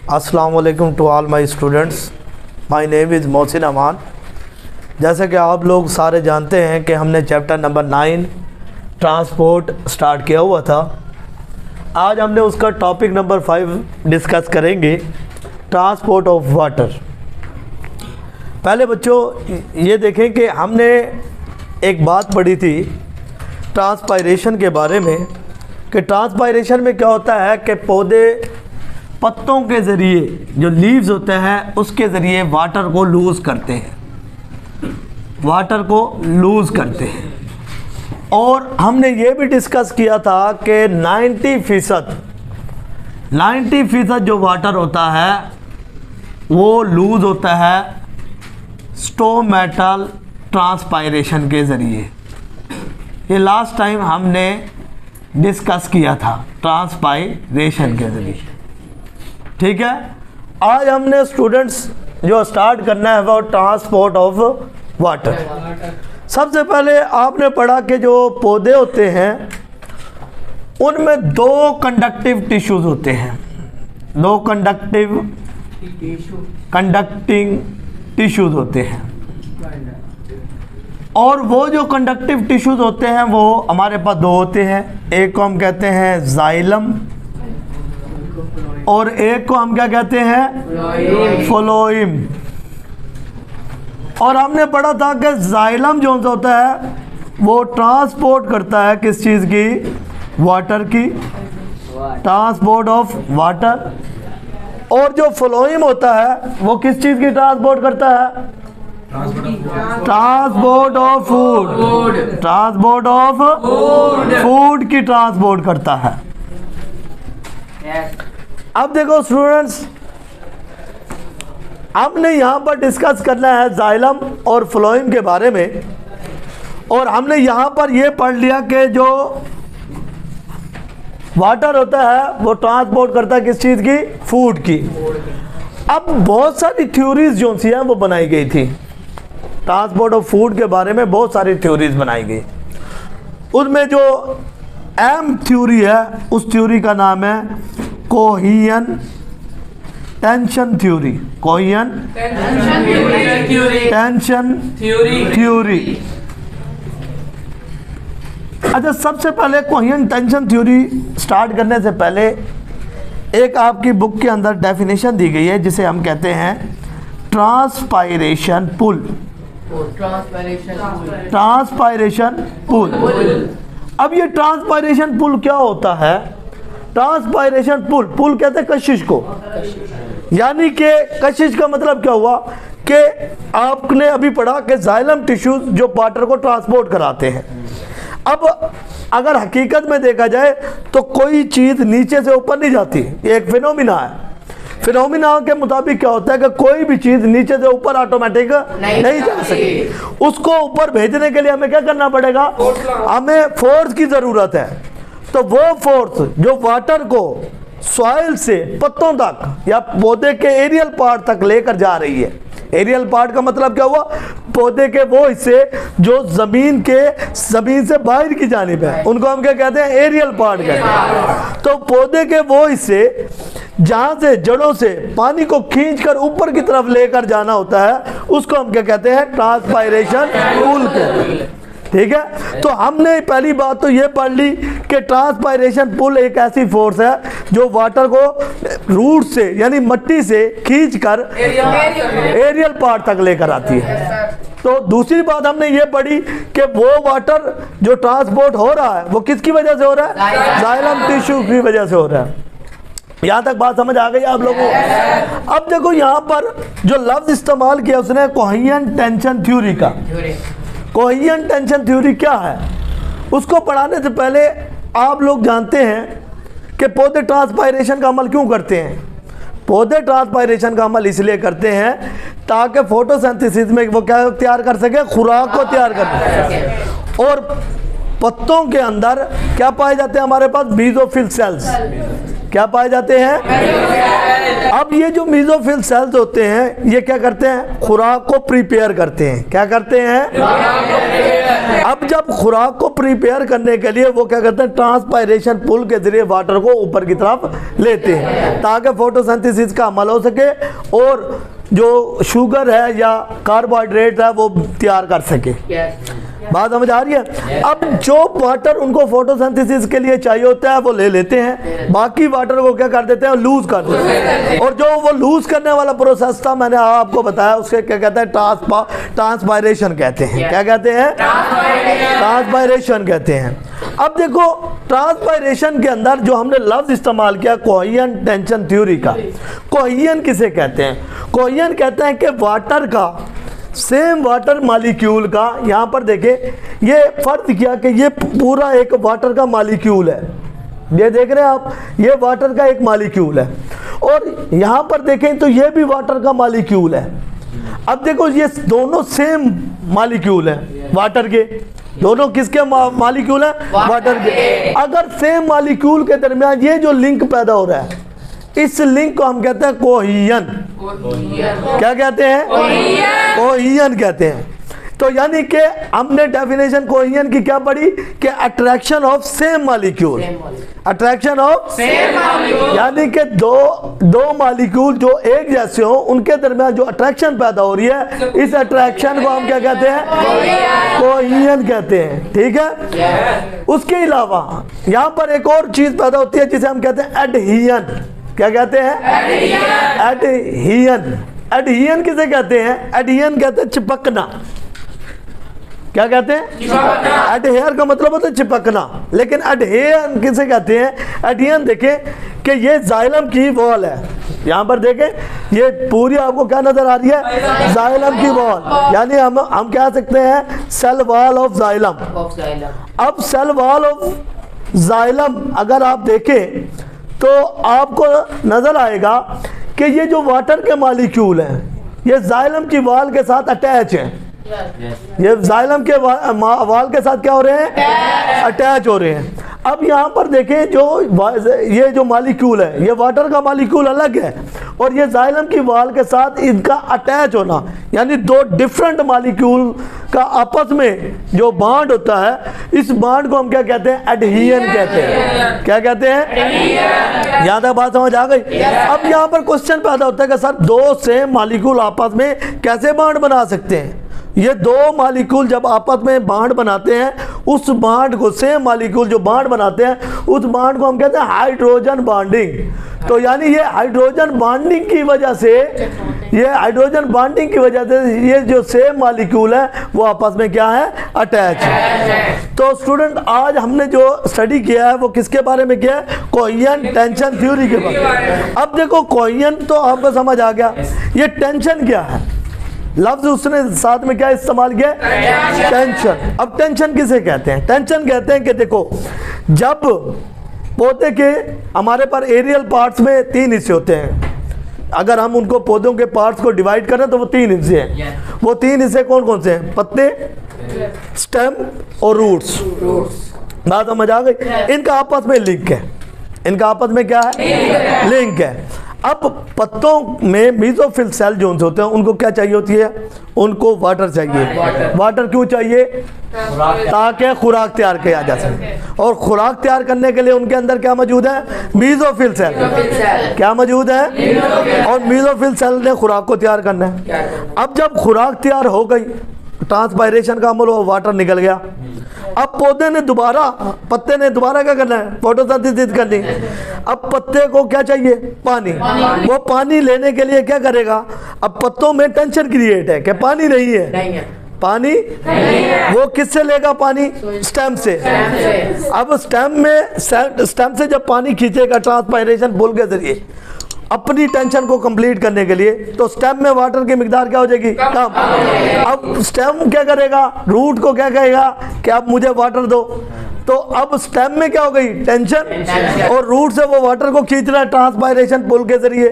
अस्सलाम वालेकुम to all my students. My name is Mohsin Aman. जैसे कि आप लोग सारे जानते हैं कि हमने चैप्टर नंबर 9 ट्रांसपोर्ट स्टार्ट किया हुआ था। आज हमने उसका टॉपिक नंबर 5 डिस्कस करेंगे, ट्रांसपोर्ट ऑफ वाटर। पहले बच्चों ये देखें कि हमने एक बात पढ़ी थी ट्रांसपायरेशन के बारे में कि ट्रांसपायरेशन में क्या होता है कि पौधे पत्तों के ज़रिए जो लीव्स होते हैं उसके ज़रिए वाटर को लूज़ करते हैं, और हमने ये भी डिस्कस किया था कि 90% जो वाटर होता है वो लूज़ होता है स्टोमेटल ट्रांसपायरेशन के ज़रिए। ये लास्ट टाइम हमने डिस्कस किया था ट्रांसपायरेशन के ज़रिए, ठीक है। आज हमने स्टूडेंट्स जो स्टार्ट करना है वो ट्रांसपोर्ट ऑफ वाटर। सबसे पहले आपने पढ़ा कि जो पौधे होते हैं उनमें 2 कंडक्टिव टिश्यूज़ होते हैं, 2 कंडक्टिंग टिश्यूज़ होते हैं, और वो जो कंडक्टिव टिश्यूज़ होते हैं वो हमारे पास 2 होते हैं। एक को हम कहते हैं जाइलम और एक को हम क्या कहते हैं, फ्लोएम। और हमने पढ़ा था कि जाइलम जो होता है वो ट्रांसपोर्ट करता है किस चीज़ की, वाटर की, ट्रांसपोर्ट ऑफ वाटर। और जो फ्लोएम होता है वो किस चीज़ की ट्रांसपोर्ट करता है, ट्रांसपोर्ट ऑफ फूड की ट्रांसपोर्ट करता है। अब देखो स्टूडेंट्स, हमने यहाँ पर डिस्कस करना है जाइलम और फ्लोएम के बारे में, और हमने यहाँ पर ये पढ़ लिया कि जो वाटर होता है वो ट्रांसपोर्ट करता है किस चीज़ की, फूड की। अब बहुत सारी थ्योरीज जो सी हैं वो बनाई गई थी ट्रांसपोर्ट ऑफ फूड के बारे में, बहुत सारी थ्योरीज बनाई गई। उसमें जो एम थ्योरी है उस थ्योरी का नाम है Cohen tension theory. Cohen tension theory. अच्छा, सबसे पहले कोहेन टेंशन थ्योरी स्टार्ट करने से पहले एक आपकी बुक के अंदर डेफिनेशन दी गई है जिसे हम कहते हैं ट्रांसपायरेशन पुल। ट्रांसपायरेशन पुल। अब ये ट्रांसपायरेशन पुल क्या होता है? ट्रांसपायरेशन पुल कहते हैं कशिश को, यानी कि कशिश का मतलब क्या हुआ कि आपने अभी पढ़ा कि जाइलम टिश्यूज जो वाटर को ट्रांसपोर्ट कराते हैं। अब अगर हकीकत में देखा जाए तो कोई चीज़ नीचे से ऊपर नहीं जाती, ये एक फिनोमिना है। फिनोमिना के मुताबिक क्या होता है कि कोई भी चीज़ नीचे से ऊपर ऑटोमेटिक नहीं जा सकती। उसको ऊपर भेजने के लिए हमें क्या करना पड़ेगा, हमें फोर्स की ज़रूरत है। तो वो फोर्स जो वाटर को सॉइल से पत्तों तक या पौधे के एरियल पार्ट तक लेकर जा रही है। एरियल पार्ट का मतलब क्या हुआ, पौधे के वो हिस्से जो जमीन से बाहर की जानिब है उनको हम क्या कहते हैं, एरियल पार्ट कहते हैं। तो पौधे के वो हिस्से जहाँ से जड़ों से पानी को खींचकर ऊपर की तरफ लेकर जाना होता है उसको हम क्या कहते हैं, ट्रांसपायरेशन पुल कहते हैं, ठीक है। तो हमने पहली बात तो ये पढ़ ली कि ट्रांसपायरेशन पुल एक ऐसी फोर्स है जो वाटर को रूट से यानी मिट्टी से खींचकर एरियल पार्ट तक लेकर आती है। तो दूसरी बात हमने ये पढ़ी कि वो वाटर जो ट्रांसपोर्ट हो रहा है वो किसकी वजह से हो रहा है, जाइलम टिश्यू की वजह से हो रहा है। यहाँ तक बात समझ आ गई आप लोगों को? अब देखो यहाँ पर जो लफ्ज इस्तेमाल किया उसने कोहेन टेंशन थ्योरी का। कोहेन टेंशन थ्योरी क्या है, उसको पढ़ाने से पहले आप लोग जानते हैं कि पौधे ट्रांसपायरेशन का अमल क्यों करते हैं। पौधे ट्रांसपायरेशन का अमल इसलिए करते हैं ताकि फोटोसिंथेसिस में वो क्या तैयार कर सके, खुराक को तैयार कर सके। और पत्तों के अंदर क्या पाए जाते हैं, हमारे पास मेसोफिल सेल्स। क्या पाए जाते हैं? अब ये जो मेसोफिल सेल्स होते हैं ये क्या करते हैं, खुराक को प्रिपेयर करते हैं। क्या करते हैं? अब जब खुराक को प्रिपेयर करने के लिए वो क्या करते हैं, ट्रांसपायरेशन पुल के जरिए वाटर को ऊपर की तरफ लेते हैं ताकि फोटोसिंथेसिस का अमल हो सके और जो शुगर है या कार्बोहाइड्रेट है वो तैयार कर सके। बात समझ आ रही है। अब जो वाटर उनको फोटोसिंथेसिस के लिए चाहिए होता है वो ले लेते हैं, बाकी वाटर को क्या कर देते हैं, लूज कर देते हैं। और जो वो लूज करने वाला प्रोसेस था मैंने आपको बताया, उसके क्या कहते हैं, ट्रांसपायरेशन कहते हैं। क्या कहते हैं, ट्रांसपायरेशन कहते हैं। अब देखो ट्रांसपायरेशन के अंदर जो हमने लफ्ज इस्तेमाल किया कोहेजन टेंशन थ्योरी का, कोहेजन किसे कहते हैं, कोहेजन कहते हैं कि वाटर का, सेम वाटर मॉलिक्यूल का, यहाँ पर देखें ये फर्ज किया कि ये पूरा एक वाटर का मॉलिक्यूल है, ये देख रहे हैं आप, ये वाटर का एक मॉलिक्यूल है और यहाँ पर देखें तो ये भी वाटर का मॉलिक्यूल है। अब देखो ये दोनों सेम मॉलिक्यूल है वाटर के, दोनों किसके मॉलिक्यूल है, वाटर के। अगर सेम मॉलिक्यूल के दरमियान ये जो लिंक पैदा हो रहा है, इस लिंक को हम कहते हैं कोहेजन। क्या कहते हैं, कोहेजन कहते हैं। तो यानी कि हमने डेफिनेशन कोहेजन की क्या पढ़ी कि attraction of same molecule, attraction of same molecule, यानी कि दो मॉलिक्यूल जो एक जैसे हो उनके दरमियान जो अट्रैक्शन पैदा हो रही है, इस अट्रैक्शन को हम क्या कहते हैं, कोहेजन कहते हैं। ठीक है। उसके अलावा यहाँ पर एक और चीज पैदा होती है जिसे हम कहते हैं एडहियन। क्या कहते हैं, एडहियन। एडहियन किसे कहते हैं, एडहियन कहते हैं चिपकना। क्या कहते हैं, एडहेयर का मतलब होता है चिपकना, लेकिन एडहेयर किसे कहते हैं, एडहियन देखें कि ये जाइलम की वॉल है, यहाँ पर देखें ये पूरी आपको क्या नजर आ रही है, जाइलम की वॉल, यानी हम कह सकते हैं सेल वॉल ऑफ जाइलम। अब सेल वॉल ऑफ जाइलम अगर आप देखें तो आपको नजर आएगा कि ये जो वाटर के मॉलिक्यूल हैं ये जाइलम की वॉल के साथ अटैच हैं। ये जाइलम के वॉल के साथ क्या हो रहे हैं, अटैच हो रहे हैं। अब यहाँ पर देखें ये जो मॉलिक्यूल है, ये वाटर का मॉलिक्यूल अलग है और ये जाइलम की वॉल के साथ इनका अटैच होना, यानी दो डिफरेंट मॉलिक्यूल का आपस में जो बॉन्ड होता है, इस बॉन्ड को हम क्या कहते हैं, एडहियन कहते हैं। क्या कहते हैं, यहाँ तक बात समझ आ गई। अब यहाँ पर क्वेश्चन पैदा होता है कि सर दो सेम मॉलिक्यूल आपस में कैसे बॉन्ड बना सकते हैं। ये दो मॉलिक्यूल जब आपस में बॉन्ड बनाते हैं, उस बॉन्ड को, सेम मॉलिक्यूल जो बॉन्ड बनाते हैं, उस बॉन्ड को हम कहते हैं हाइड्रोजन बॉन्डिंग। तो यानी ये हाइड्रोजन बॉन्डिंग की वजह से, ये हाइड्रोजन बॉन्डिंग की वजह से ये जो सेम मॉलिक्यूल है वो आपस में क्या है, अटैच है। तो स्टूडेंट आज हमने जो स्टडी किया है वो किसके बारे में किया है, कोहेजन टेंशन थ्योरी के बारे में। अब देखो कोहेजन तो आपको समझ आ गया, ये टेंशन क्या है, लफ्ज उसने साथ में क्या इस्तेमाल किया, टेंशन। अब टेंशन किसे कहते हैं, टेंशन कहते हैं कि देखो जब पौधे के, हमारे पास एरियल पार्ट्स में 3 हिस्से होते हैं, अगर हम उनको पौधों के पार्ट्स को डिवाइड करें तो वो 3 हिस्से हैं। वो 3 हिस्से कौन कौन से हैं, पत्ते, स्टेम और रूट्स। बात समझ आ गई। इनका आपस में लिंक है, इनका आपस में क्या है, लिंक है। अब पत्तों में मेसोफिल सेल जो होते हैं उनको क्या चाहिए होती है, उनको वाटर चाहिए। वाटर क्यों चाहिए, ताकि खुराक तैयार किया जा सके, और खुराक तैयार करने के लिए उनके अंदर क्या मौजूद है, मेसोफिल सेल। क्या मौजूद है, और मेसोफिल सेल ने खुराक को तैयार करना है। अब जब खुराक तैयार हो गई, ट्रांसपायरेशन का अमल हो, वाटर निकल गया। अब पौधे ने दोबारा, पत्ते ने दोबारा क्या करना है, फोटोसिंथेसिस करनी। अब पत्ते को क्या चाहिए, पानी। वो पानी लेने के लिए क्या करेगा, अब पत्तों में टेंशन क्रिएट है कि पानी नहीं है, पानी वो किससे लेगा, पानी स्टेम से। अब स्टेम से जब पानी खींचेगा ट्रांसपायरेशन पुल के जरिए अपनी टेंशन को कंप्लीट करने के लिए, तो स्टेम में वाटर की मिकदार क्या हो जाएगी, कम। अब स्टेम क्या करेगा, रूट को क्या कहेगा कि अब मुझे वाटर दो। तो अब स्टेम में क्या हो गई, टेंशन, और रूट से वो वाटर को खींच रहा है ट्रांसपायरेशन पुल के जरिए,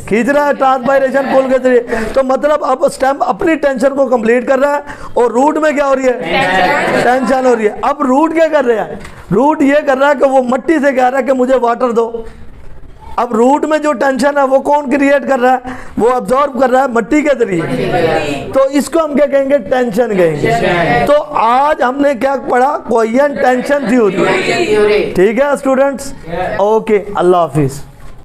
खींच रहा है ट्रांसपायरेशन पुल के जरिए। तो मतलब अब स्टेम अपनी टेंशन को कंप्लीट कर रहा है और रूट में क्या हो रही है, टेंशन हो रही है। अब रूट क्या कर रहा है, रूट ये कर रहा है कि वो मट्टी से कह रहा है कि मुझे वाटर दो। अब रूट में जो टेंशन है वो कौन क्रिएट कर रहा है? वो अब्जॉर्ब कर रहा है मट्टी के जरिए, तो इसको हम क्या कहेंगे? टेंशन कहेंगे। तो आज हमने क्या पढ़ा? Coherent tension theory. ठीक है स्टूडेंट्स, ओके, अल्लाह हाफिज।